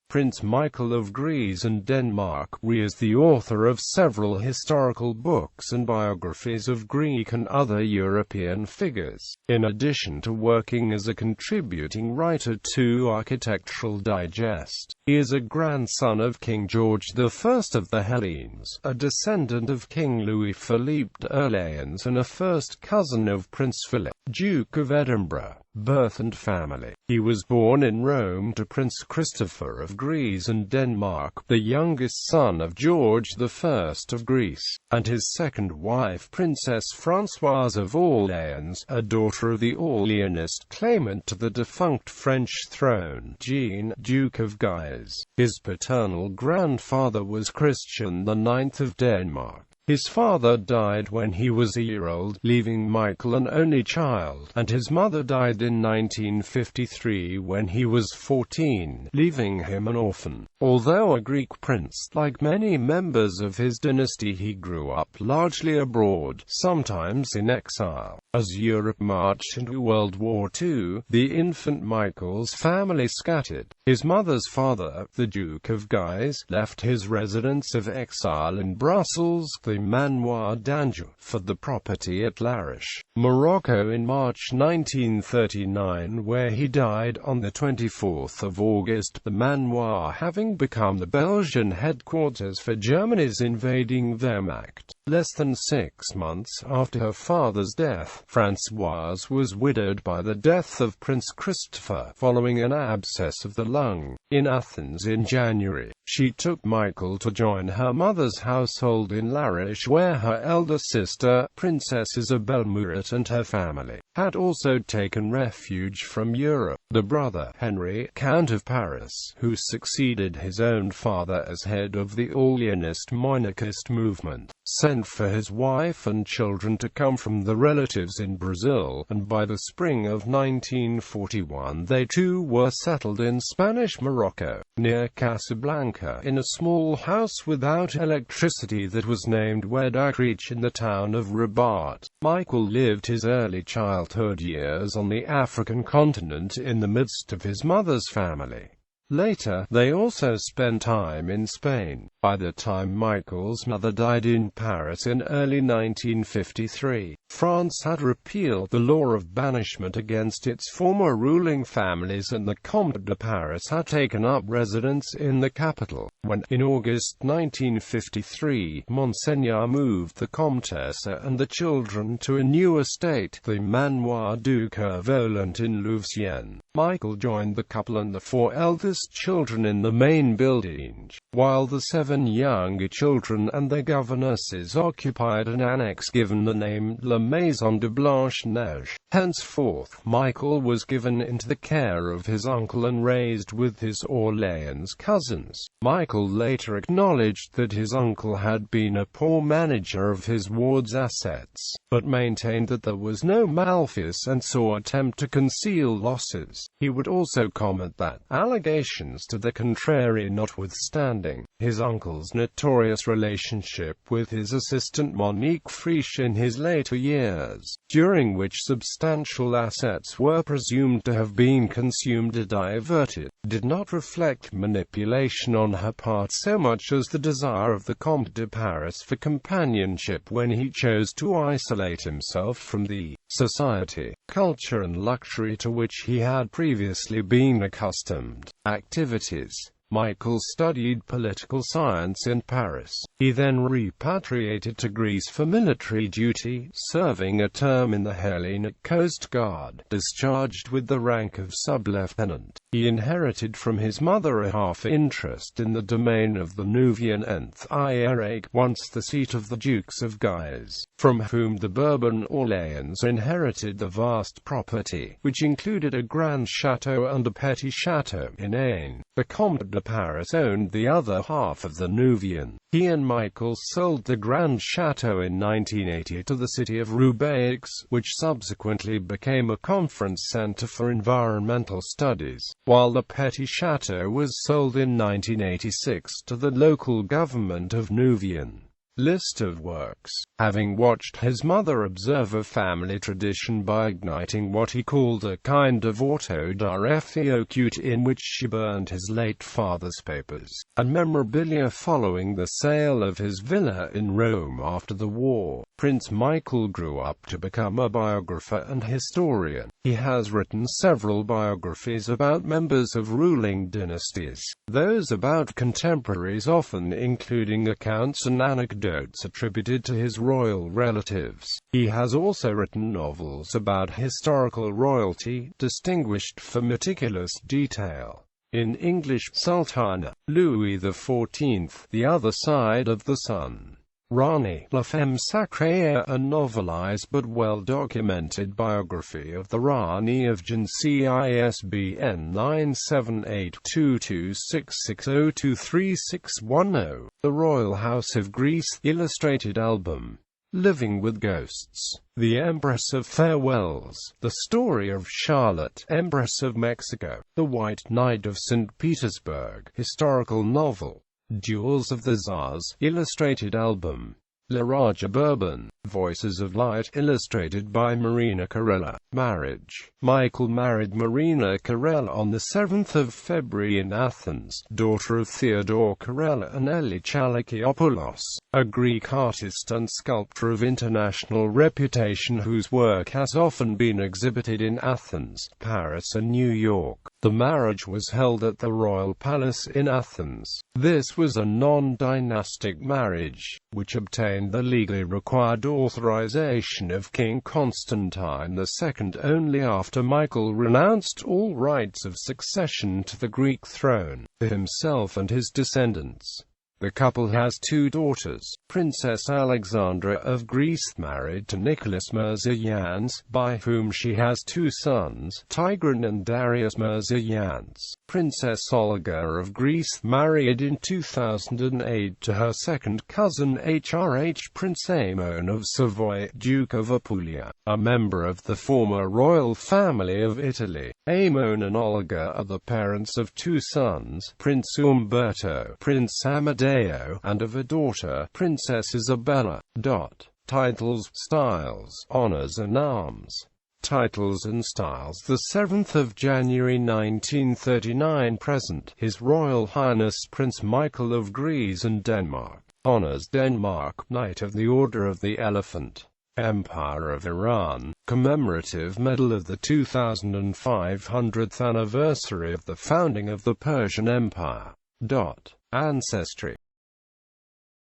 Prince Michael of Greece and Denmark. He is the author of several historical books and biographies of Greek and other European figures, in addition to working as a contributing writer to Architectural Digest. He is a grandson of King George I of the Hellenes, a descendant of King Louis Philippe de Hellenes, and a first cousin of Prince Philip, Duke of Edinburgh. Birth and family. He was born in Rome to Prince Christopher of Greece and Denmark, the youngest son of George I of Greece, and his second wife Princess Françoise of Orléans, a daughter of the Orleanist claimant to the defunct French throne, Jean, Duke of Guise. His paternal grandfather was Christian IX of Denmark. His father died when he was a year-old, leaving Michael an only child, and his mother died in 1953 when he was 14, leaving him an orphan. Although a Greek prince, like many members of his dynasty, he grew up largely abroad, sometimes in exile. As Europe marched into World War II, the infant Michael's family scattered. His mother's father, the Duke of Guise, left his residence of exile in Brussels, the Manoir d'Anjou, for the property at Larache, Morocco in March 1939, where he died on the 24th of August, the Manoir having become the Belgian headquarters for Germany's invading Wehrmacht. Less than 6 months after her father's death, Françoise was widowed by the death of Prince Christopher, following an abscess of the lung. In Athens in January, she took Michael to join her mother's household in Larache, where her elder sister, Princess Isabelle Murat, and her family had also taken refuge from Europe. The brother, Henry, Count of Paris, who succeeded his own father as head of the Orleanist monarchist movement, sent for his wife and children to come from the relatives in Brazil, and by the spring of 1941 they too were settled in Spanish Morocco, near Casablanca, in a small house without electricity that was named Wedakreach in the town of Rabat. Michael lived his early childhood years on the African continent in the midst of his mother's family. Later, they also spent time in Spain. By the time Michael's mother died in Paris in early 1953, France had repealed the law of banishment against its former ruling families, and the Comte de Paris had taken up residence in the capital. When, in August 1953, Monseigneur moved the Comtesse and the children to a new estate, the Manoir du Coeur Volant in Louveciennes, Michael joined the couple and the 4 eldest children in the main building, while the 7 younger children and their governesses occupied an annex given the name La Maison de Blanche-Neige. Henceforth, Michael was given into the care of his uncle and raised with his Orleans cousins. Michael later acknowledged that his uncle had been a poor manager of his ward's assets, but maintained that there was no malfeasance and saw attempt to conceal losses. He would also comment that, allegations to the contrary notwithstanding, his uncle's notorious relationship with his assistant Monique Frisch in his later years, during which substantial assets were presumed to have been consumed or diverted, did not reflect manipulation on her part so much as the desire of the Comte de Paris for companionship when he chose to isolate himself from the society, culture and luxury to which he had previously been accustomed. Activities. Michael studied political science in Paris. He then repatriated to Greece for military duty, serving a term in the Hellenic Coast Guard, discharged with the rank of sub-lieutenant. He inherited from his mother a half-interest in the domain of the Nouvian Nth, once the seat of the Dukes of Guise, from whom the Bourbon Orleans inherited the vast property, which included a grand chateau and a petit chateau in Ain. The Comte de Paris owned the other half of the Nouvian. He and Michael sold the Grand Chateau in 1980 to the city of Roubaix, which subsequently became a conference center for environmental studies, while the Petit Chateau was sold in 1986 to the local government of Nouvian. List of works. Having watched his mother observe a family tradition by igniting what he called a kind of auto-da-refuocut in which she burned his late father's papers and memorabilia following the sale of his villa in Rome after the war, Prince Michael grew up to become a biographer and historian. He has written several biographies about members of ruling dynasties, those about contemporaries often including accounts and anecdotes attributed to his royal relatives. He has also written novels about historical royalty, distinguished for meticulous detail. In English, Sultana, Louis XIV, The Other Side of the Sun, Rani, La Femme Sacrée, a novelized but well-documented biography of the Rani of Jhansi, ISBN 9782266023610. The Royal House of Greece, illustrated album. Living with Ghosts, The Empress of Farewells, The Story of Charlotte, Empress of Mexico, The White Knight of St. Petersburg, historical novel. Duels of the Tsars, illustrated album. La Raja Bourbon, Voices of Light, illustrated by Marina Carella. Marriage. Michael married Marina Carella on the 7th of February in Athens, daughter of Theodore Carella and Eli Chalikiopoulos, a Greek artist and sculptor of international reputation whose work has often been exhibited in Athens, Paris and New York. The marriage was held at the Royal Palace in Athens. This was a non-dynastic marriage, which obtained the legally required authorization of King Constantine II only after Michael renounced all rights of succession to the Greek throne, for himself and his descendants. The couple has two daughters, Princess Alexandra of Greece married to Nicholas Mirza-Yans, by whom she has two sons, Tigran and Darius Mirza-Yans. Princess Olga of Greece married in 2008 to her second cousin HRH Prince Aimon of Savoy, Duke of Apulia, a member of the former royal family of Italy. Aimon and Olga are the parents of two sons, Prince Umberto, Prince Amadeo, and of a daughter, Princess Isabella. Titles, styles, honors and arms. Titles and styles. The 7th of January 1939 present. His Royal Highness Prince Michael of Greece and Denmark. Honors: Denmark, Knight of the Order of the Elephant. Empire of Iran, commemorative medal of the 2500th anniversary of the founding of the Persian Empire. Ancestry.